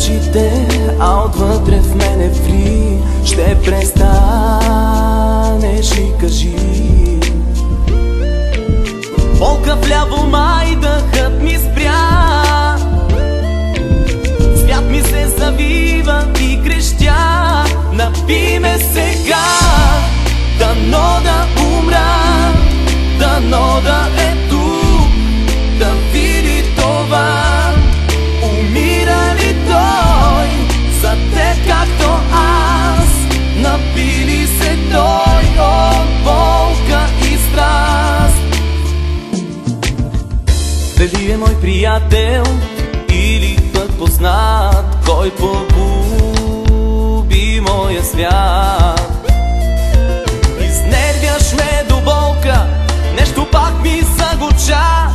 очите, а отвътре в мене ври. Ще престанеш ли, кажи? Болка вляво, май дъхът ми спря. Свят ми се завива и крещя. Напи ме сега, дано да умра, дано да е тук, да види това. Умира ли той за теб както аз? Напи ли се той от болка и страст? Дали е мой приятел или пък познат, кой погуби моя свят? Изнервяш ме до болка, нещо пак ми загуча.